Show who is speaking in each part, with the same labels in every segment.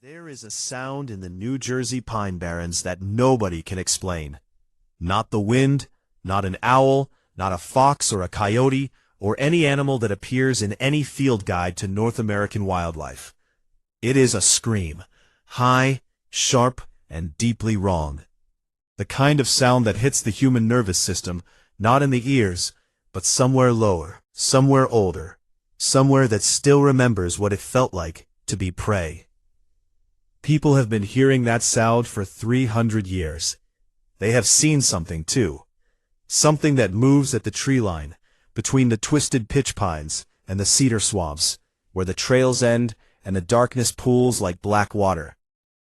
Speaker 1: There is a sound in the New Jersey Pine Barrens that nobody can explain. Not the wind, not an owl, not a fox or a coyote, or any animal that appears in any field guide to North American wildlife. It is a scream, high, sharp, and deeply wrong. The kind of sound that hits the human nervous system, not in the ears, but somewhere lower, somewhere older, somewhere that still remembers what it felt like to be prey. People have been hearing that sound for 300 years. They have seen something, too. Something that moves at the tree line, between the twisted pitch pines and the cedar swamps, where the trails end and the darkness pools like black water.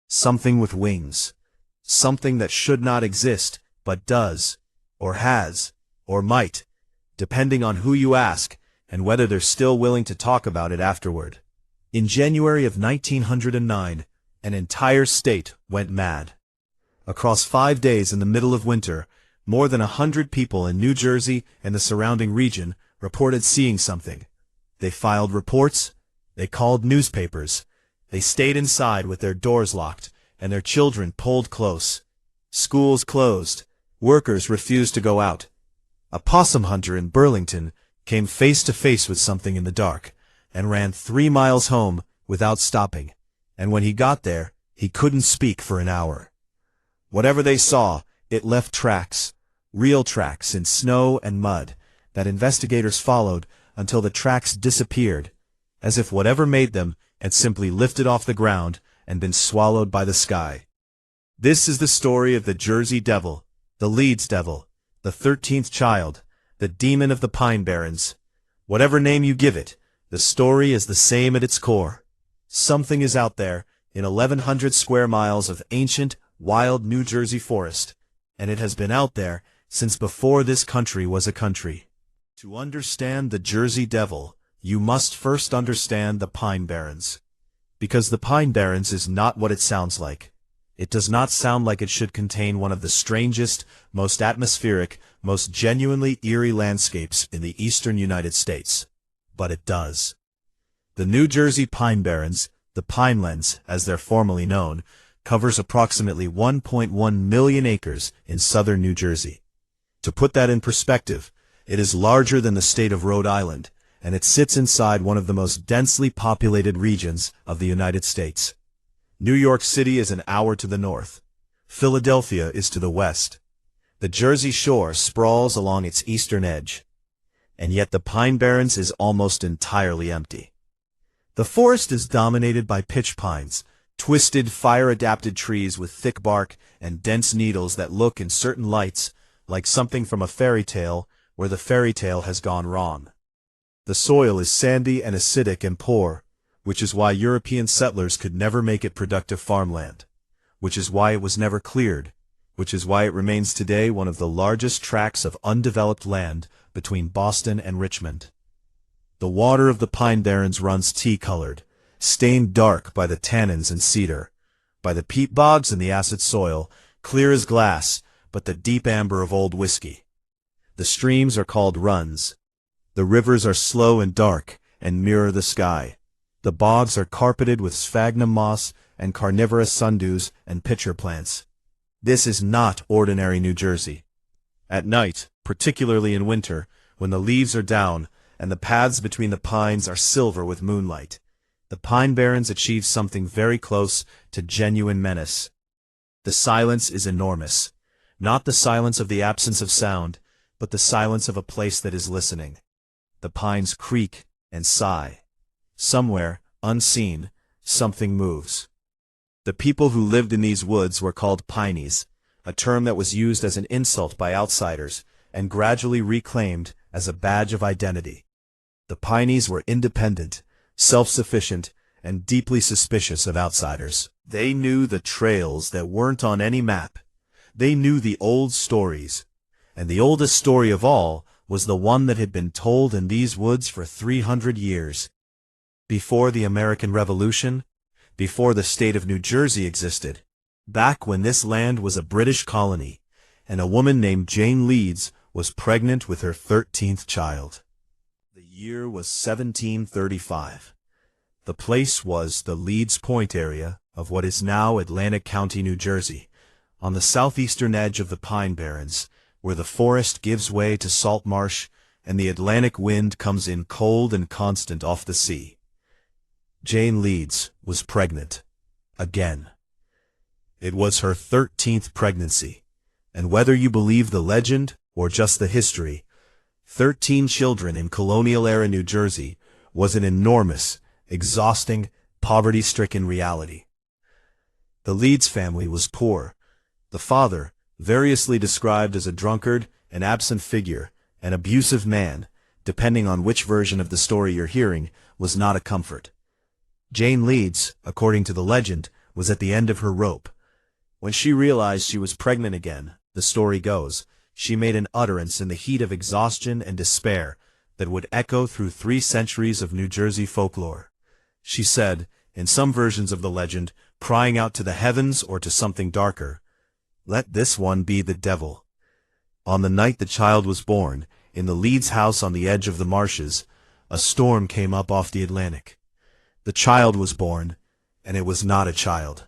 Speaker 1: Something with wings. Something that should not exist, but does, or has, or might, depending on who you ask and whether they're still willing to talk about it afterward. In January of 1909, an entire state went mad. Across 5 days in the middle of winter, more than 100 people in New Jersey and the surrounding region reported seeing something. They filed reports, they called newspapers, they stayed inside with their doors locked and their children pulled close. Schools closed, workers refused to go out. A possum hunter in Burlington came face to face with something in the dark and ran 3 miles home without stopping. And when he got there, he couldn't speak for an hour. Whatever they saw, it left tracks, real tracks in snow and mud, that investigators followed until the tracks disappeared, as if whatever made them had simply lifted off the ground and been swallowed by the sky. This is the story of the Jersey Devil, the Leeds Devil, the 13th child, the demon of the Pine Barrens. Whatever name you give it, the story is the same at its core. Something is out there in 1,100 square miles of ancient, wild New Jersey forest, and it has been out there since before this country was a country. To understand the Jersey Devil, you must first understand the Pine Barrens. Because the Pine Barrens is not what it sounds like. It does not sound like it should contain one of the strangest, most atmospheric, most genuinely eerie landscapes in the eastern United States. But it does. The New Jersey Pine Barrens, the Pinelands as they're formally known, covers approximately 1.1 million acres in southern New Jersey. To put that in perspective, it is larger than the state of Rhode Island, and it sits inside one of the most densely populated regions of the United States. New York City is an hour to the north. Philadelphia is to the west. The Jersey Shore sprawls along its eastern edge. And yet the Pine Barrens is almost entirely empty. The forest is dominated by pitch pines, twisted, fire-adapted trees with thick bark and dense needles that look in certain lights like something from a fairy tale where the fairy tale has gone wrong. The soil is sandy and acidic and poor, which is why European settlers could never make it productive farmland, which is why it was never cleared, which is why it remains today one of the largest tracts of undeveloped land between Boston and Richmond. The water of the Pine Barrens runs tea-colored, stained dark by the tannins and cedar, by the peat bogs and the acid soil, clear as glass, but the deep amber of old whiskey. The streams are called runs. The rivers are slow and dark and mirror the sky. The bogs are carpeted with sphagnum moss and carnivorous sundews and pitcher plants. This is not ordinary New Jersey. At night, particularly in winter, when the leaves are down and the paths between the pines are silver with moonlight, the Pine Barrens achieve something very close to genuine menace. The silence is enormous. Not the silence of the absence of sound, but the silence of a place that is listening. The pines creak and sigh. Somewhere, unseen, something moves. The people who lived in these woods were called Pineys, a term that was used as an insult by outsiders and gradually reclaimed as a badge of identity. The Pineys were independent, self-sufficient, and deeply suspicious of outsiders. They knew the trails that weren't on any map. They knew the old stories, and the oldest story of all was the one that had been told in these woods for 300 years. Before the American Revolution, before the state of New Jersey existed, back when this land was a British colony, and a woman named Jane Leeds was pregnant with her 13th child. The year was 1735. The place was the Leeds Point area of what is now Atlantic County, New Jersey, on the southeastern edge of the Pine Barrens, where the forest gives way to salt marsh and the Atlantic wind comes in cold and constant off the sea. Jane Leeds was pregnant. Again. It was her 13th pregnancy, and whether you believe the legend or just the history, 13 children in colonial-era New Jersey was an enormous, exhausting, poverty-stricken reality. The Leeds family was poor. The father, variously described as a drunkard, an absent figure, an abusive man, depending on which version of the story you're hearing, was not a comfort. Jane Leeds, according to the legend, was at the end of her rope. When she realized she was pregnant again, the story goes, she made an utterance in the heat of exhaustion and despair that would echo through 3 centuries of New Jersey folklore. She said, in some versions of the legend, crying out to the heavens or to something darker, "Let this one be the devil." On the night the child was born, in the Leeds house on the edge of the marshes, a storm came up off the Atlantic. The child was born, and it was not a child.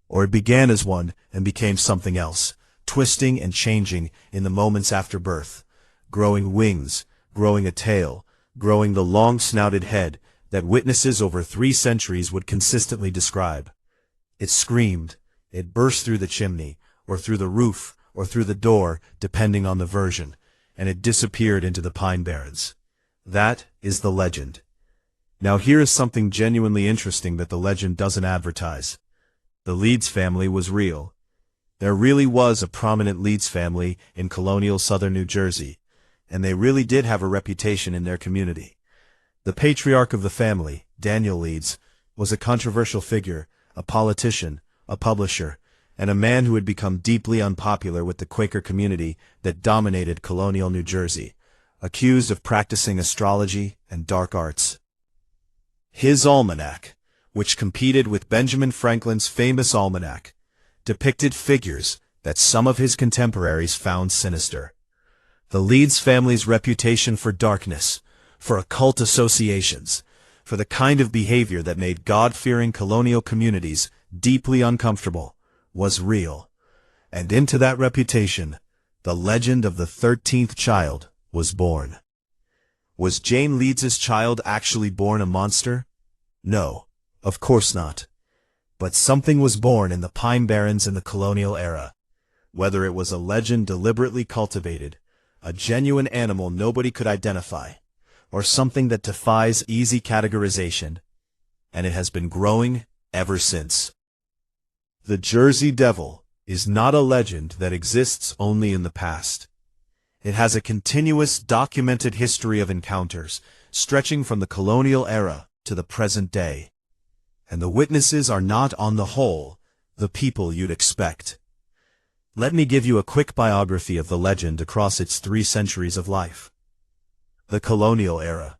Speaker 1: Or it began as one and became something else, twisting and changing in the moments after birth, growing wings, growing a tail, growing the long-snouted head that witnesses over 3 centuries would consistently describe. It screamed, it burst through the chimney, or through the roof, or through the door, depending on the version, and it disappeared into the Pine Barrens. That is the legend. Now here is something genuinely interesting that the legend doesn't advertise. The Leeds family was real. There really was a prominent Leeds family in colonial southern New Jersey, and they really did have a reputation in their community. The patriarch of the family, Daniel Leeds, was a controversial figure, a politician, a publisher, and a man who had become deeply unpopular with the Quaker community that dominated colonial New Jersey, accused of practicing astrology and dark arts. His almanac, which competed with Benjamin Franklin's famous almanac, depicted figures that some of his contemporaries found sinister. The Leeds family's reputation for darkness, for occult associations, for the kind of behavior that made God-fearing colonial communities deeply uncomfortable, was real. And into that reputation, the legend of the 13th child was born. Was Jane Leeds's child actually born a monster? No, of course not. But something was born in the Pine Barrens in the colonial era. Whether it was a legend deliberately cultivated, a genuine animal nobody could identify, or something that defies easy categorization, and it has been growing ever since. The Jersey Devil is not a legend that exists only in the past. It has a continuous documented history of encounters, stretching from the colonial era to the present day. And the witnesses are not, on the whole, the people you'd expect. Let me give you a quick biography of the legend across its 3 centuries of life. The colonial era.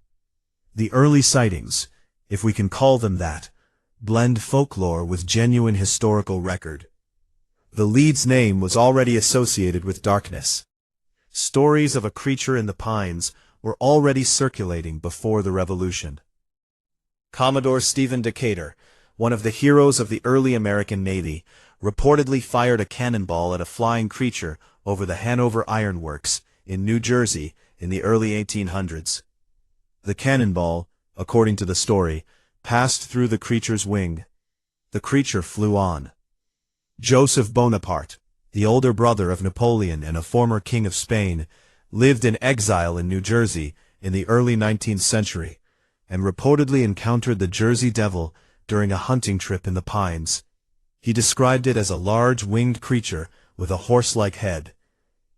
Speaker 1: The early sightings, if we can call them that, blend folklore with genuine historical record. The Leeds name was already associated with darkness. Stories of a creature in the pines were already circulating before the Revolution. Commodore Stephen Decatur, one of the heroes of the early American Navy, reportedly fired a cannonball at a flying creature over the Hanover Iron Works in New Jersey in the early 1800s. The cannonball, according to the story, passed through the creature's wing. The creature flew on. Joseph Bonaparte, the older brother of Napoleon and a former king of Spain, lived in exile in New Jersey in the early 19th century, and reportedly encountered the Jersey Devil during a hunting trip in the pines. He described it as a large winged creature with a horse-like head.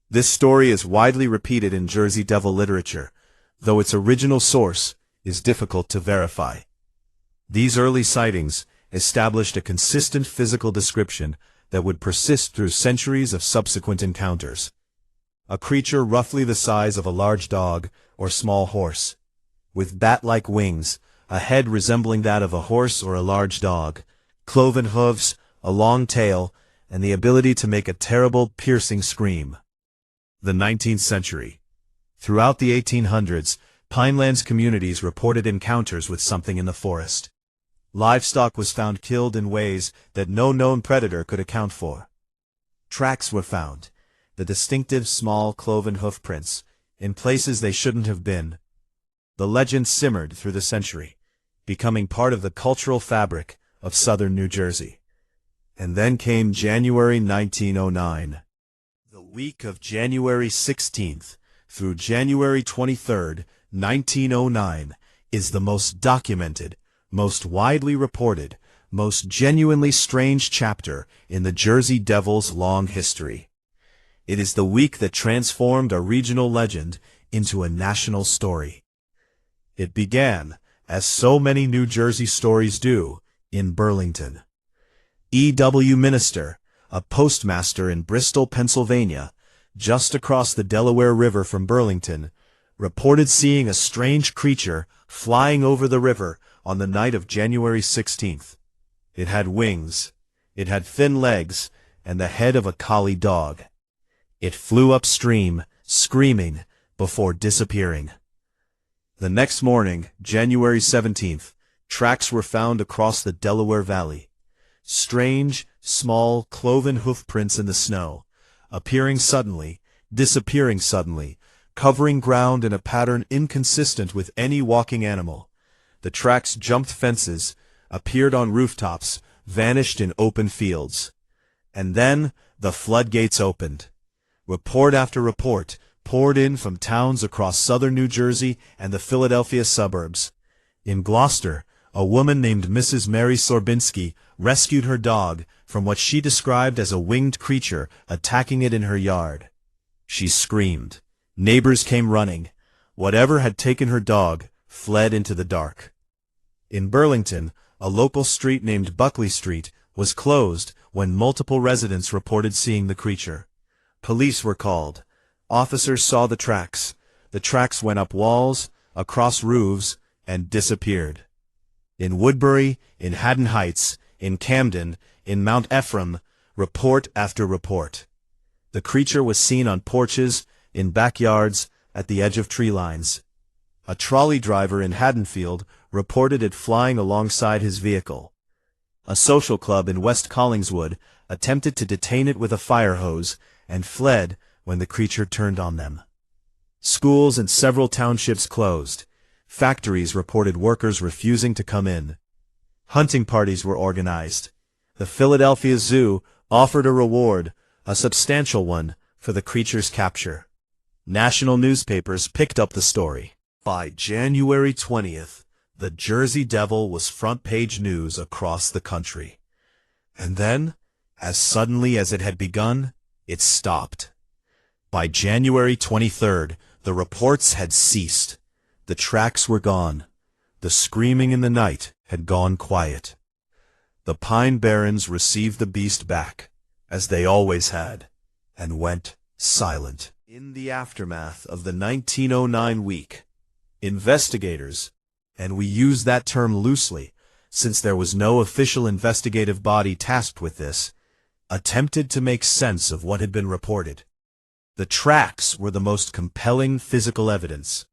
Speaker 1: This story is widely repeated in Jersey Devil literature, though its original source is difficult to verify. These early sightings established a consistent physical description that would persist through centuries of subsequent encounters. A creature roughly the size of a large dog or small horse, with bat-like wings, a head resembling that of a horse or a large dog, cloven hooves, a long tail, and the ability to make a terrible, piercing scream. The 19th century. Throughout the 1800s, Pinelands communities reported encounters with something in the forest. Livestock was found killed in ways that no known predator could account for. Tracks were found, the distinctive small cloven hoof prints, in places they shouldn't have been. The legend simmered through the century, becoming part of the cultural fabric of southern New Jersey. And then came January 1909. The week of January 16th through January 23rd, 1909, is the most documented, most widely reported, most genuinely strange chapter in the Jersey Devil's long history. It is the week that transformed a regional legend into a national story. It began, as so many New Jersey stories do, in Burlington. E.W. Minister, a postmaster in Bristol, Pennsylvania, just across the Delaware River from Burlington, reported seeing a strange creature flying over the river on the night of January 16th. It had wings, it had thin legs, and the head of a collie dog. It flew upstream, screaming, before disappearing. The next morning, January 17th, tracks were found across the Delaware Valley. Strange, small, cloven hoof prints in the snow, appearing suddenly, disappearing suddenly, covering ground in a pattern inconsistent with any walking animal. The tracks jumped fences, appeared on rooftops, vanished in open fields. And then the floodgates opened. Report after report poured in from towns across southern New Jersey and the Philadelphia suburbs. In Gloucester, a woman named Mrs. Mary Sorbinsky rescued her dog from what she described as a winged creature attacking it in her yard. She screamed. Neighbors came running. Whatever had taken her dog fled into the dark. In Burlington, a local street named Buckley Street was closed when multiple residents reported seeing the creature. Police were called. Officers saw the tracks. The tracks went up walls, across roofs, and disappeared. In Woodbury, in Haddon Heights, in Camden, in Mount Ephraim, report after report. The creature was seen on porches, in backyards, at the edge of tree lines. A trolley driver in Haddonfield reported it flying alongside his vehicle. A social club in West Collingswood attempted to detain it with a fire hose and fled when the creature turned on them. Schools in several townships closed. Factories reported workers refusing to come in. Hunting parties were organized. The Philadelphia Zoo offered a reward, a substantial one, for the creature's capture. National newspapers picked up the story. By January 20th, the Jersey Devil was front-page news across the country. And then, as suddenly as it had begun, it stopped. By January 23rd, the reports had ceased. The tracks were gone. The screaming in the night had gone quiet. The Pine Barrens received the beast back, as they always had, and went silent. In the aftermath of the 1909 week, investigators, and we use that term loosely, since there was no official investigative body tasked with this, attempted to make sense of what had been reported. The tracks were the most compelling physical evidence.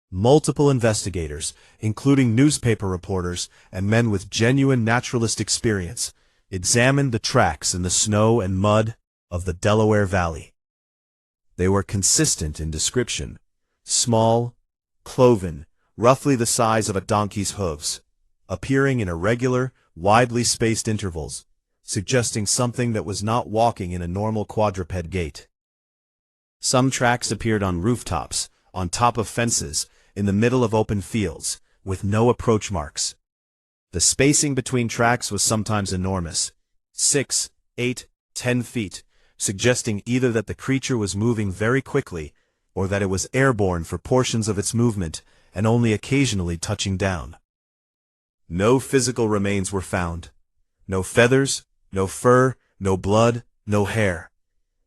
Speaker 1: Multiple investigators, including newspaper reporters and men with genuine naturalist experience, examined the tracks in the snow and mud of the Delaware Valley. They were consistent in description: small, cloven, roughly the size of a donkey's hooves, appearing in irregular, widely spaced intervals, suggesting something that was not walking in a normal quadruped gait. Some tracks appeared on rooftops, on top of fences, in the middle of open fields, with no approach marks. The spacing between tracks was sometimes enormous, 6, 8, 10 feet, suggesting either that the creature was moving very quickly, or that it was airborne for portions of its movement and only occasionally touching down. No physical remains were found. No feathers, no fur, no blood, no hair.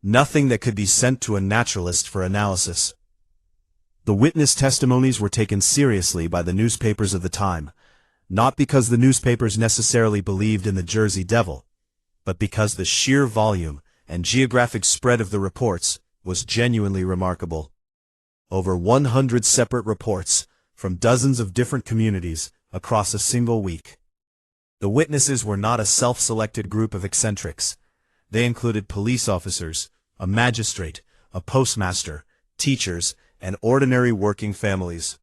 Speaker 1: Nothing that could be sent to a naturalist for analysis. The witness testimonies were taken seriously by the newspapers of the time, not because the newspapers necessarily believed in the Jersey Devil, but because the sheer volume and geographic spread of the reports was genuinely remarkable. Over 100 separate reports from dozens of different communities across a single week. The witnesses were not a self-selected group of eccentrics. They included police officers, a magistrate, a postmaster, teachers, and ordinary working families.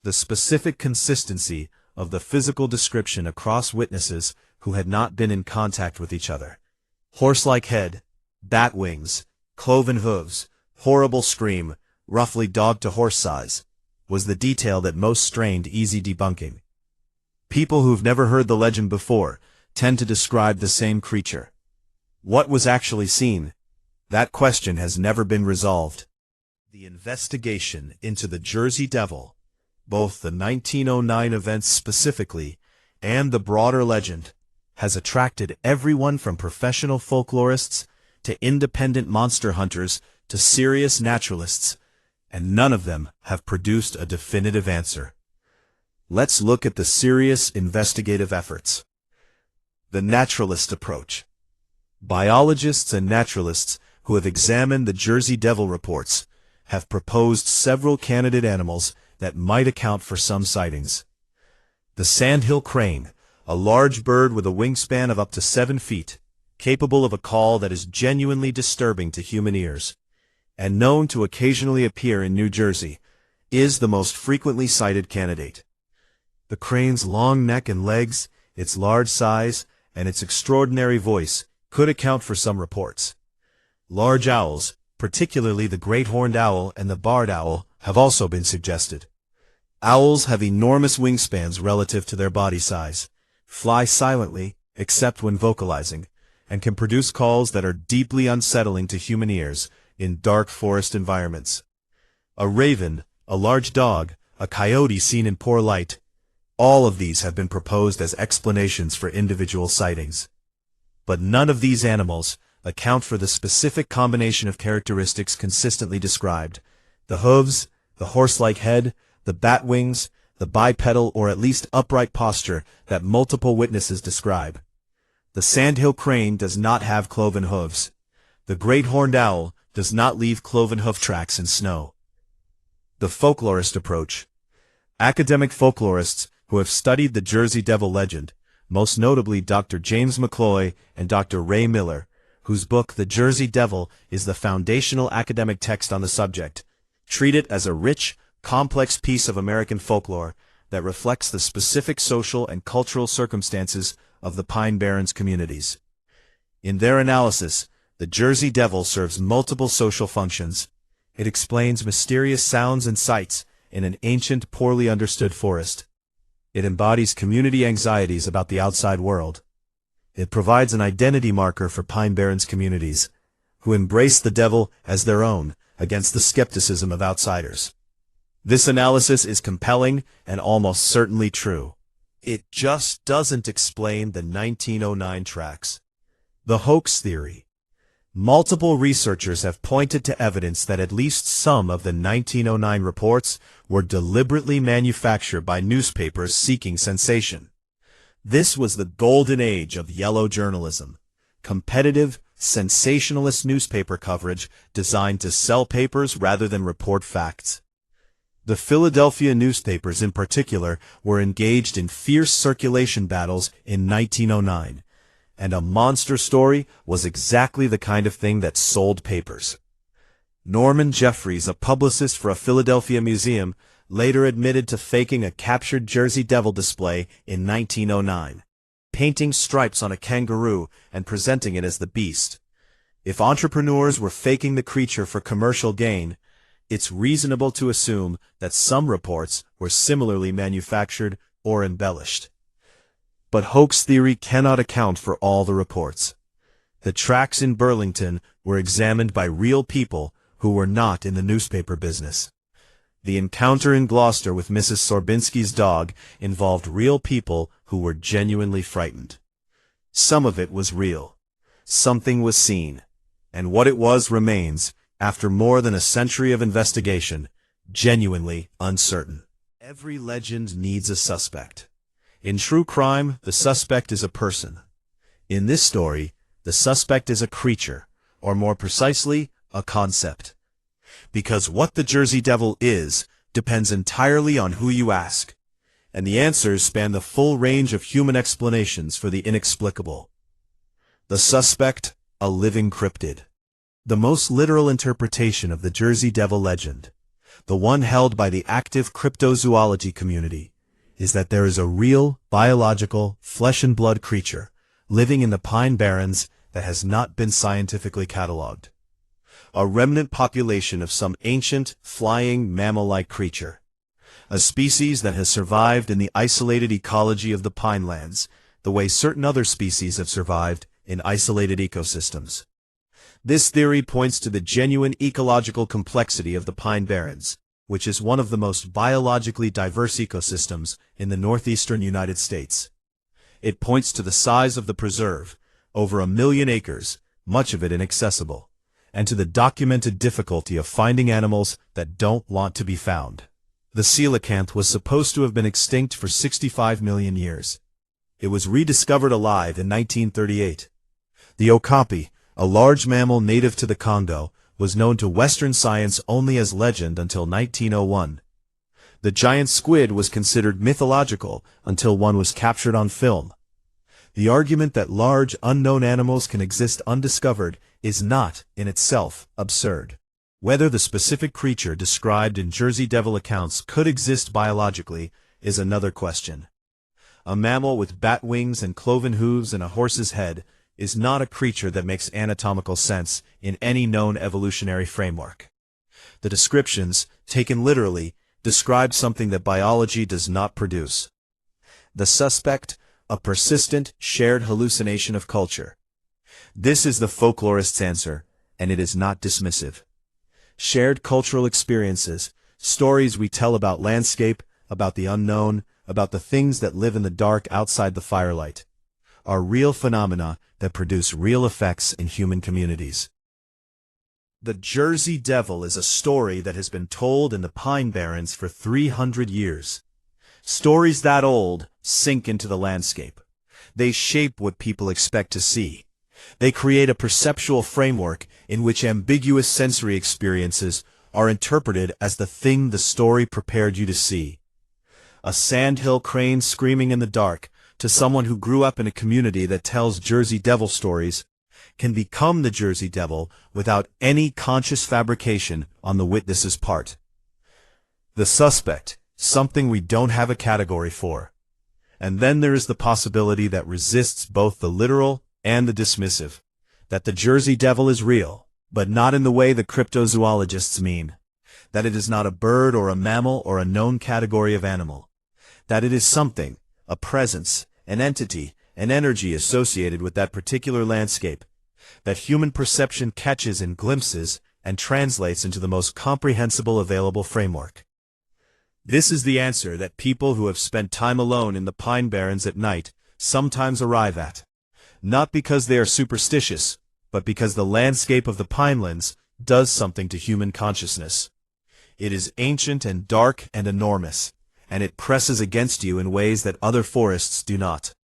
Speaker 1: The specific consistency of the physical description across witnesses who had not been in contact with each other. Horse-like head, bat wings, cloven hooves, horrible scream, roughly dog-to-horse size, was the detail that most strained easy debunking. People who've never heard the legend before tend to describe the same creature. What was actually seen? That question has never been resolved. The investigation into the Jersey Devil, both the 1909 events specifically and the broader legend, has attracted everyone from professional folklorists to independent monster hunters to serious naturalists, and none of them have produced a definitive answer. Let's look at the serious investigative efforts. The naturalist approach. Biologists and naturalists who have examined the Jersey Devil reports have proposed several candidate animals that might account for some sightings. The sandhill crane, a large bird with a wingspan of up to 7 feet, capable of a call that is genuinely disturbing to human ears, and known to occasionally appear in New Jersey, is the most frequently cited candidate. The crane's long neck and legs, its large size, and its extraordinary voice could account for some reports. Large owls, particularly the great horned owl and the barred owl, have also been suggested. Owls have enormous wingspans relative to their body size, fly silently, except when vocalizing, and can produce calls that are deeply unsettling to human ears in dark forest environments. A raven, a large dog, a coyote seen in poor light, all of these have been proposed as explanations for individual sightings. But none of these animals account for the specific combination of characteristics consistently described: the hooves, the horse-like head, the bat wings, the bipedal or at least upright posture that multiple witnesses describe. The sandhill crane does not have cloven hooves. The great horned owl does not leave cloven hoof tracks in snow. The folklorist approach. Academic folklorists who have studied the Jersey Devil legend, most notably Dr. James McCloy and Dr. Ray Miller, whose book The Jersey Devil is the foundational academic text on the subject, treat it as a rich, complex piece of American folklore that reflects the specific social and cultural circumstances of the Pine Barrens communities. In their analysis, the Jersey Devil serves multiple social functions. It explains mysterious sounds and sights in an ancient, poorly understood forest. It embodies community anxieties about the outside world. It provides an identity marker for Pine Barrens communities, who embrace the devil as their own against the skepticism of outsiders. This analysis is compelling and almost certainly true. It just doesn't explain the 1909 tracks. The hoax theory. Multiple researchers have pointed to evidence that at least some of the 1909 reports were deliberately manufactured by newspapers seeking sensation. This was the golden age of yellow journalism, competitive, sensationalist newspaper coverage designed to sell papers rather than report facts. The Philadelphia newspapers in particular were engaged in fierce circulation battles in 1909. And a monster story was exactly the kind of thing that sold papers. Norman Jeffries, a publicist for a Philadelphia museum, later admitted to faking a captured Jersey Devil display in 1909, painting stripes on a kangaroo and presenting it as the beast. If entrepreneurs were faking the creature for commercial gain, it's reasonable to assume that some reports were similarly manufactured or embellished. But hoax theory cannot account for all the reports. The tracks in Burlington were examined by real people who were not in the newspaper business. The encounter in Gloucester with Mrs. Sorbinski's dog involved real people who were genuinely frightened. Some of it was real. Something was seen. And what it was remains, after more than a century of investigation, genuinely uncertain. Every legend needs a suspect. In true crime, the suspect is a person. In this story, the suspect is a creature, or more precisely, a concept. Because what the Jersey Devil is depends entirely on who you ask. and the answers span the full range of human explanations for the inexplicable. The suspect, a living cryptid. The most literal interpretation of the Jersey Devil legend, the one held by the active cryptozoology community, is that there is a real, biological, flesh-and-blood creature living in the Pine Barrens that has not been scientifically catalogued. A remnant population of some ancient, flying, mammal-like creature. A species that has survived in the isolated ecology of the pinelands, the way certain other species have survived in isolated ecosystems. This theory points to the genuine ecological complexity of the Pine Barrens, which is one of the most biologically diverse ecosystems in the northeastern United States. It points to the size of the preserve, over 1 million acres, much of it inaccessible, and to the documented difficulty of finding animals that don't want to be found. The coelacanth was supposed to have been extinct for 65 million years. It was rediscovered alive in 1938. The okapi, a large mammal native to the Congo, was known to Western science only as legend until 1901. The giant squid was considered mythological until one was captured on film. The argument that large, unknown animals can exist undiscovered is not, in itself, absurd. Whether the specific creature described in Jersey Devil accounts could exist biologically is another question. A mammal with bat wings and cloven hooves and a horse's head is not a creature that makes anatomical sense in any known evolutionary framework. The descriptions, taken literally, describe something that biology does not produce. The suspect, a persistent, shared hallucination of culture. This is the folklorist's answer, and it is not dismissive. Shared cultural experiences, stories we tell about landscape, about the unknown, about the things that live in the dark outside the firelight, are real phenomena that produce real effects in human communities. The Jersey Devil is a story that has been told in the Pine Barrens for 300 years. Stories that old sink into the landscape. They shape what people expect to see. They create a perceptual framework in which ambiguous sensory experiences are interpreted as the thing the story prepared you to see. A sandhill crane screaming in the dark, to someone who grew up in a community that tells Jersey Devil stories, can become the Jersey Devil without any conscious fabrication on the witness's part. The suspect, something we don't have a category for. And then there is the possibility that resists both the literal and the dismissive, that the Jersey Devil is real, but not in the way the cryptozoologists mean, that it is not a bird or a mammal or a known category of animal, that it is something, a presence, an entity, an energy associated with that particular landscape, that human perception catches in glimpses and translates into the most comprehensible available framework. This is the answer that people who have spent time alone in the Pine Barrens at night sometimes arrive at, not because they are superstitious, but because the landscape of the pinelands does something to human consciousness. It is ancient and dark and enormous, and it presses against you in ways that other forests do not.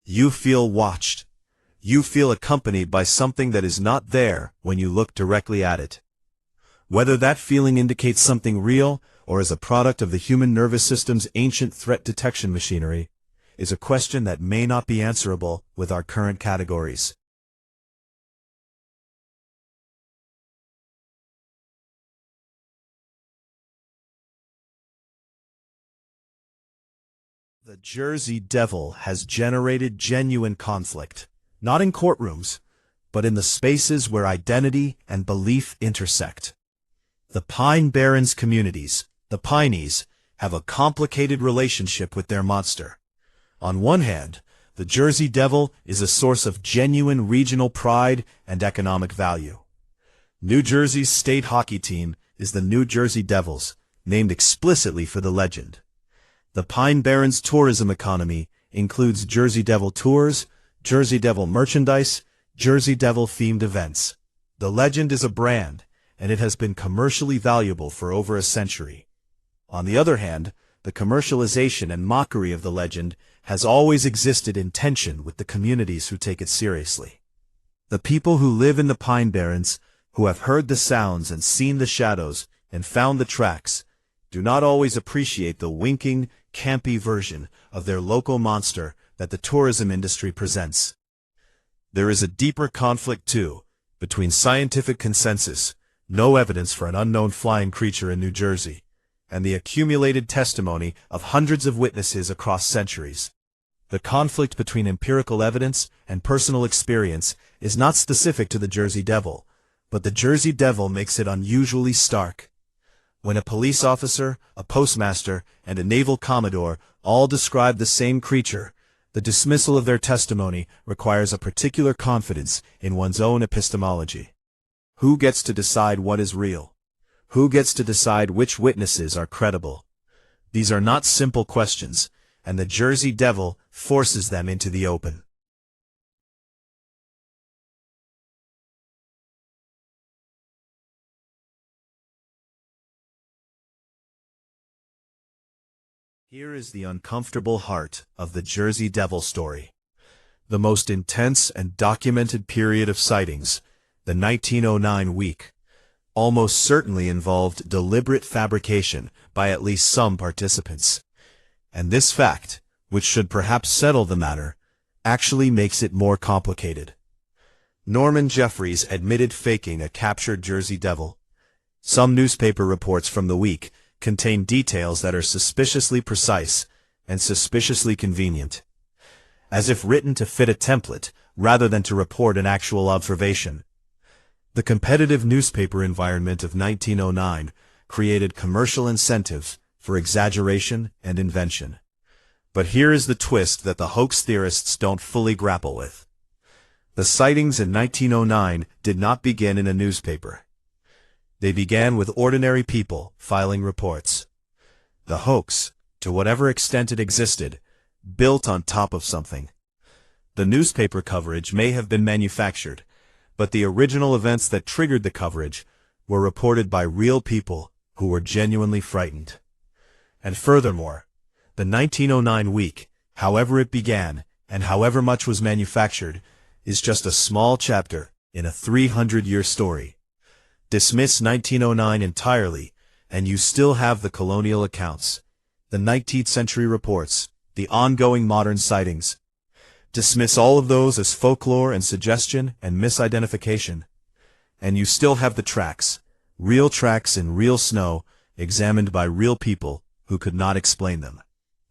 Speaker 1: You feel watched. You feel accompanied by something that is not there when you look directly at it. Whether that feeling indicates something real or is a product of the human nervous system's ancient threat detection machinery is a question that may not be answerable with our current categories. The Jersey Devil has generated genuine conflict, not in courtrooms, but in the spaces where identity and belief intersect. The Pine Barrens communities, the Pineys, have a complicated relationship with their monster. On one hand, the Jersey Devil is a source of genuine regional pride and economic value. New Jersey's state hockey team is the New Jersey Devils, named explicitly for the legend. The Pine Barrens tourism economy includes Jersey Devil tours, Jersey Devil merchandise, Jersey Devil-themed events. The legend is a brand, and it has been commercially valuable for over a century. On the other hand, the commercialization and mockery of the legend has always existed in tension with the communities who take it seriously. The people who live in the Pine Barrens, who have heard the sounds and seen the shadows and found the tracks, do not always appreciate the winking, campy version of their local monster that the tourism industry presents. There is a deeper conflict, too, between scientific consensus, no evidence for an unknown flying creature in New Jersey, and the accumulated testimony of hundreds of witnesses across centuries. The conflict between empirical evidence and personal experience is not specific to the Jersey Devil, but the Jersey Devil makes it unusually stark. When a police officer, a postmaster, and a naval commodore all describe the same creature, the dismissal of their testimony requires a particular confidence in one's own epistemology. Who gets to decide what is real? Who gets to decide which witnesses are credible? These are not simple questions, and the Jersey Devil forces them into the open. Here is the uncomfortable heart of the Jersey Devil story. The most intense and documented period of sightings, the 1909 week, almost certainly involved deliberate fabrication by at least some participants. And this fact, which should perhaps settle the matter, actually makes it more complicated. Norman Jeffries admitted faking a captured Jersey Devil. Some newspaper reports from the week contain details that are suspiciously precise and suspiciously convenient, as if written to fit a template rather than to report an actual observation. The competitive newspaper environment of 1909 created commercial incentives for exaggeration and invention. But here is the twist that the hoax theorists don't fully grapple with. The sightings in 1909 did not begin in a newspaper. They began with ordinary people filing reports. The hoax, to whatever extent it existed, built on top of something. The newspaper coverage may have been manufactured, but the original events that triggered the coverage were reported by real people who were genuinely frightened. And furthermore, the 1909 week, however it began and however much was manufactured, is just a small chapter in a 300-year story. Dismiss 1909 entirely, and you still have the colonial accounts, the 19th century reports, the ongoing modern sightings. Dismiss all of those as folklore and suggestion and misidentification, and you still have the tracks in real snow, examined by real people who could not explain them.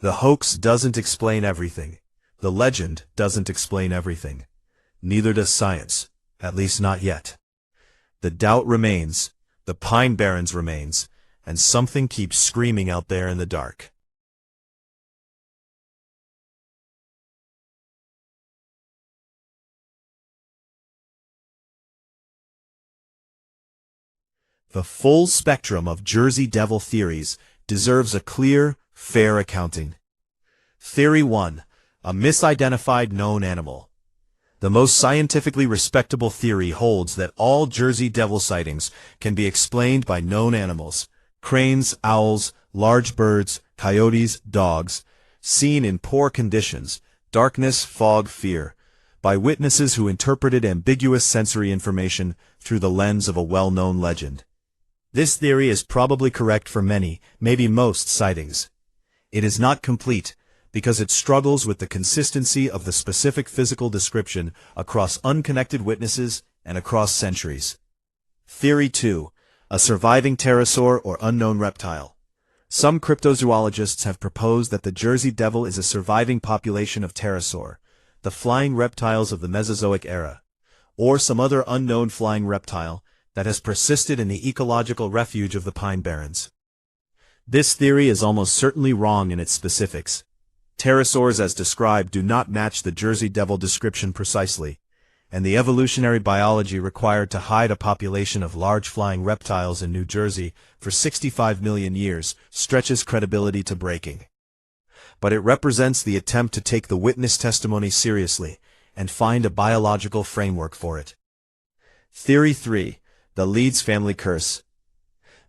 Speaker 1: The hoax doesn't explain everything. The legend doesn't explain everything. Neither does science, at least not yet. The doubt remains, the Pine Barrens remains, and something keeps screaming out there in the dark. The full spectrum of Jersey Devil theories deserves a clear, fair accounting. Theory 1. A misidentified known animal. The most scientifically respectable theory holds that all Jersey Devil sightings can be explained by known animals, cranes, owls, large birds, coyotes, dogs, seen in poor conditions, darkness, fog, fear, by witnesses who interpreted ambiguous sensory information through the lens of a well-known legend. This theory is probably correct for many, maybe most sightings. It is not complete, because it struggles with the consistency of the specific physical description across unconnected witnesses and across centuries. Theory 2. A surviving pterosaur or unknown reptile. Some cryptozoologists have proposed that the Jersey Devil is a surviving population of pterosaur, the flying reptiles of the Mesozoic era, or some other unknown flying reptile that has persisted in the ecological refuge of the Pine Barrens. This theory is almost certainly wrong in its specifics. Pterosaurs as described do not match the Jersey Devil description precisely, and the evolutionary biology required to hide a population of large flying reptiles in New Jersey for 65 million years stretches credibility to breaking. But it represents the attempt to take the witness testimony seriously and find a biological framework for it. Theory 3. The Leeds family curse.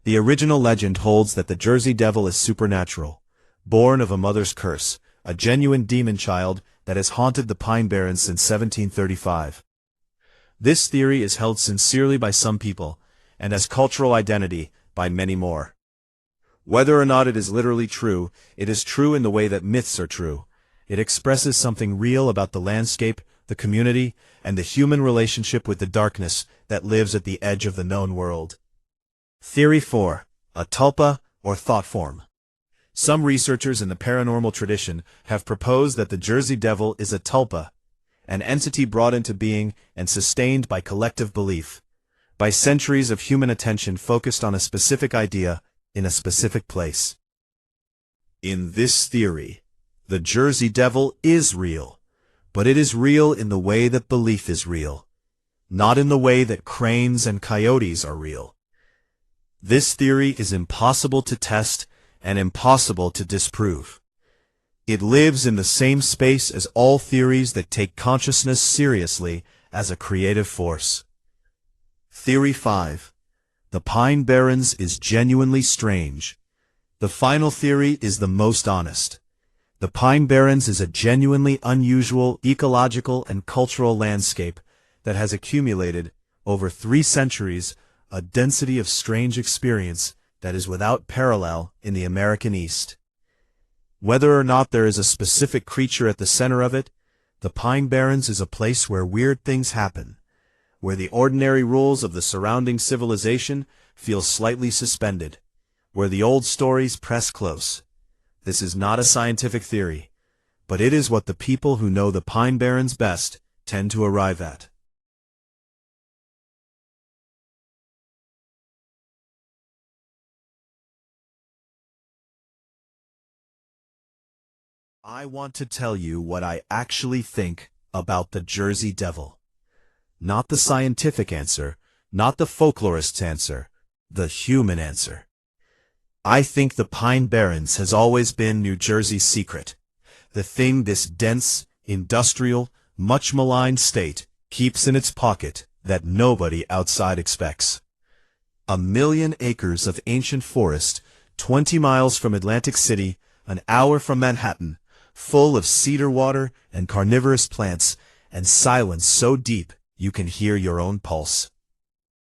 Speaker 1: The original legend holds that the Jersey Devil is supernatural, born of a mother's curse, a genuine demon child that has haunted the Pine Barrens since 1735. This theory is held sincerely by some people, and as cultural identity by many more. Whether or not it is literally true, it is true in the way that myths are true. It expresses something real about the landscape, the community, and the human relationship with the darkness that lives at the edge of the known world. Theory 4. A tulpa, or thought form. Some researchers in the paranormal tradition have proposed that the Jersey Devil is a tulpa, an entity brought into being and sustained by collective belief, by centuries of human attention focused on a specific idea in a specific place. In this theory, the Jersey Devil is real, but it is real in the way that belief is real, not in the way that cranes and coyotes are real. This theory is impossible to test and impossible to disprove. It lives in the same space as all theories that take consciousness seriously as a creative force. Theory 5. The Pine Barrens is genuinely strange. The final theory is the most honest. The Pine Barrens is a genuinely unusual ecological and cultural landscape that has accumulated, over 3 centuries, a density of strange experience that is without parallel in the American East. Whether or not there is a specific creature at the center of it, the Pine Barrens is a place where weird things happen, where the ordinary rules of the surrounding civilization feel slightly suspended, where the old stories press close. This is not a scientific theory, but it is what the people who know the Pine Barrens best tend to arrive at. I want to tell you what I actually think about the Jersey Devil. Not the scientific answer, not the folklorist's answer, the human answer. I think the Pine Barrens has always been New Jersey's secret, the thing this dense, industrial, much maligned state keeps in its pocket that nobody outside expects. 1,000,000 acres of ancient forest, 20 miles from Atlantic City, an hour from Manhattan, full of cedar water and carnivorous plants, and silence so deep you can hear your own pulse.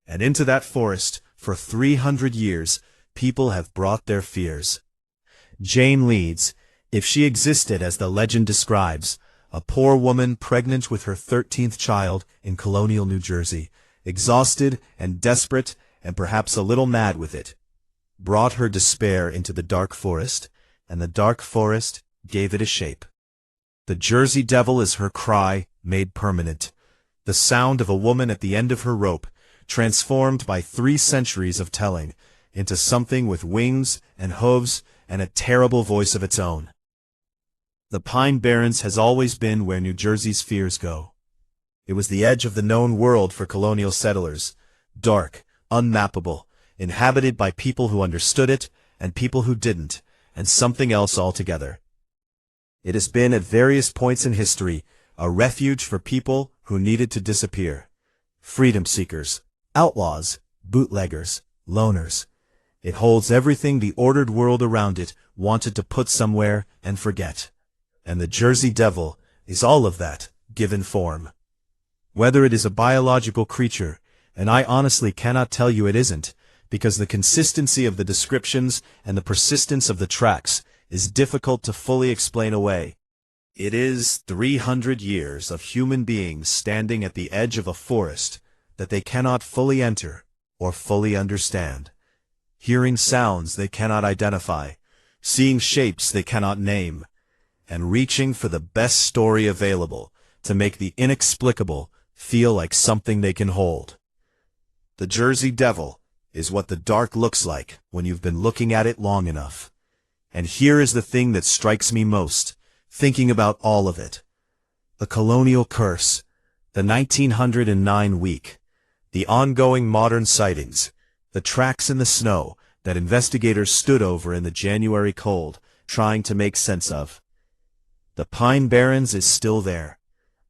Speaker 1: And into that forest, for 300 years, people have brought their fears. Jane Leeds, if she existed as the legend describes, a poor woman pregnant with her 13th child in colonial New Jersey, exhausted and desperate and perhaps a little mad with it, brought her despair into the dark forest, and the dark forest gave it a shape. The Jersey Devil is her cry made permanent, the sound of a woman at the end of her rope, transformed by 3 centuries of telling into something with wings and hooves and a terrible voice of its own. The Pine Barrens has always been where New Jersey's fears go. It was the edge of the known world for colonial settlers, dark, unmappable, inhabited by people who understood it and people who didn't, and something else altogether. It has been at various points in history a refuge for people who needed to disappear. Freedom seekers, outlaws, bootleggers, loners. It holds everything the ordered world around it wanted to put somewhere and forget. And the Jersey Devil is all of that, given form. Whether it is a biological creature, and I honestly cannot tell you it isn't, because the consistency of the descriptions and the persistence of the tracks is difficult to fully explain away. It is 300 years of human beings standing at the edge of a forest that they cannot fully enter or fully understand, hearing sounds they cannot identify, seeing shapes they cannot name, and reaching for the best story available to make the inexplicable feel like something they can hold. The Jersey Devil is what the dark looks like when you've been looking at it long enough. And here is the thing that strikes me most, thinking about all of it. The colonial curse, the 1909 week, the ongoing modern sightings, the tracks in the snow that investigators stood over in the January cold, trying to make sense of. The Pine Barrens is still there,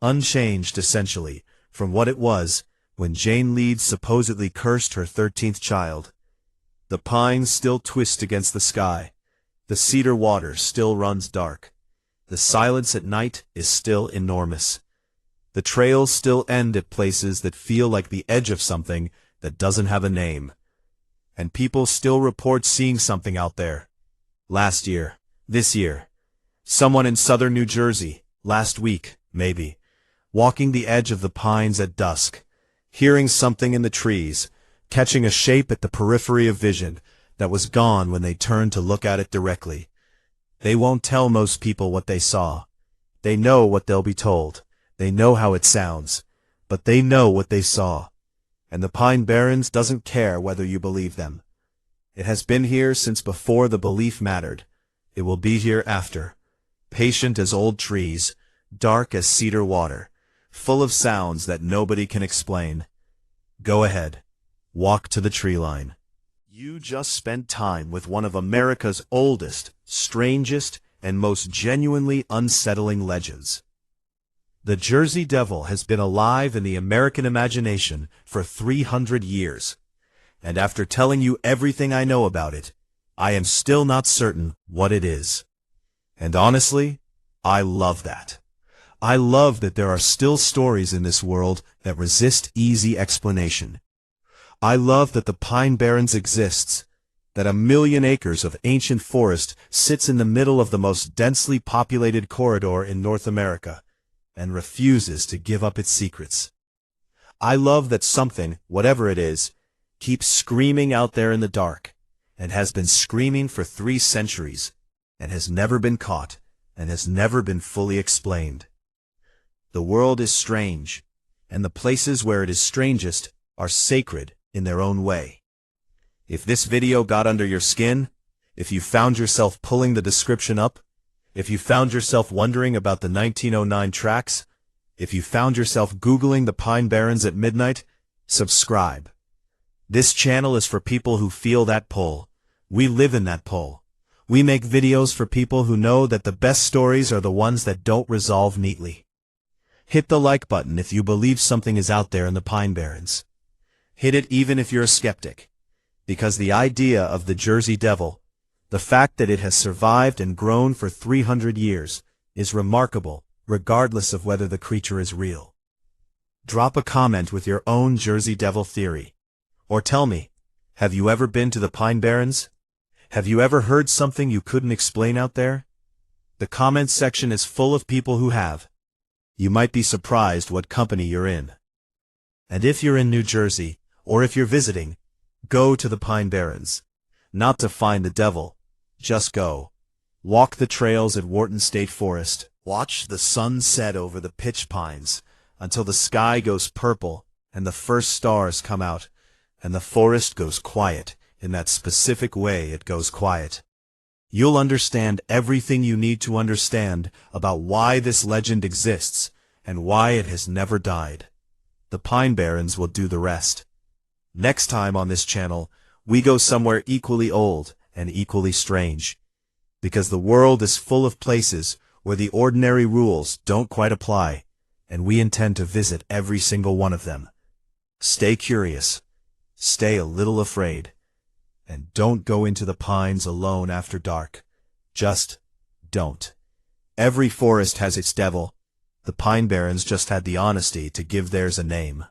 Speaker 1: unchanged essentially from what it was when Jane Leeds supposedly cursed her 13th child. The pines still twist against the sky. The cedar water still runs dark. The silence at night is still enormous. The trails still end at places that feel like the edge of something that doesn't have a name. and people still report seeing something out there. Last year, this year, someone in southern New Jersey, last week, maybe, walking the edge of the pines at dusk, hearing something in the trees, catching a shape at the periphery of vision that was gone when they turned to look at it directly. They won't tell most people what they saw. They know what they'll be told. They know how it sounds. But they know what they saw. And the Pine Barrens doesn't care whether you believe them. It has been here since before the belief mattered. It will be here after. Patient as old trees, dark as cedar water, full of sounds that nobody can explain. Go ahead. Walk to the tree line. You just spent time with one of America's oldest, strangest, and most genuinely unsettling legends. The Jersey Devil has been alive in the American imagination for 300 years. And after telling you everything I know about it, I am still not certain what it is. And honestly, I love that. I love that there are still stories in this world that resist easy explanation. I love that the Pine Barrens exists, that 1,000,000 acres of ancient forest sits in the middle of the most densely populated corridor in North America, and refuses to give up its secrets. I love that something, whatever it is, keeps screaming out there in the dark, and has been screaming for 3 centuries, and has never been caught, and has never been fully explained. The world is strange, and the places where it is strangest are sacred in their own way. If this video got under your skin, if you found yourself pulling the description up, if you found yourself wondering about the 1909 tracks, if you found yourself Googling the Pine Barrens at midnight, subscribe. This channel is for people who feel that pull. We live in that pull. We make videos for people who know that the best stories are the ones that don't resolve neatly. Hit the like button if you believe something is out there in the Pine Barrens. Hit it even if you're a skeptic, because the idea of the Jersey Devil, the fact that it has survived and grown for 300 years, is remarkable, regardless of whether the creature is real. Drop a comment with your own Jersey Devil theory. Or tell me, have you ever been to the Pine Barrens? Have you ever heard something you couldn't explain out there? The comments section is full of people who have. You might be surprised what company you're in. And if you're in New Jersey, or if you're visiting, go to the Pine Barrens. Not to find the devil. Just go. Walk the trails at Wharton State Forest. Watch the sun set over the pitch pines until the sky goes purple and the first stars come out, and the forest goes quiet in that specific way it goes quiet. You'll understand everything you need to understand about why this legend exists and why it has never died. The Pine Barrens will do the rest. Next time on this channel, we go somewhere equally old and equally strange, because the world is full of places where the ordinary rules don't quite apply, and we intend to visit every single one of them. Stay curious, stay a little afraid, and don't go into the pines alone after dark. Just don't. Every forest has its devil. The Pine Barrens just had the honesty to give theirs a name.